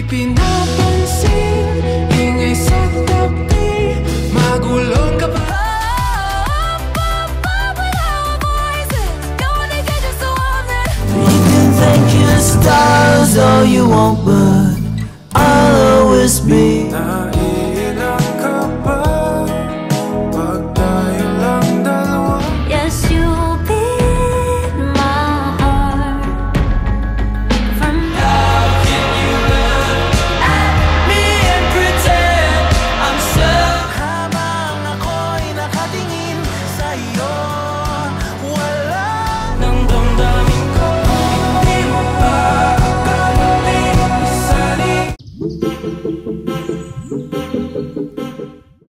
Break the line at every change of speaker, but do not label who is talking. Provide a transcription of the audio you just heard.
Di pinapansin, ingay sa tabi, magulong ka pa.
You can thank your stars all you want, but I'll always be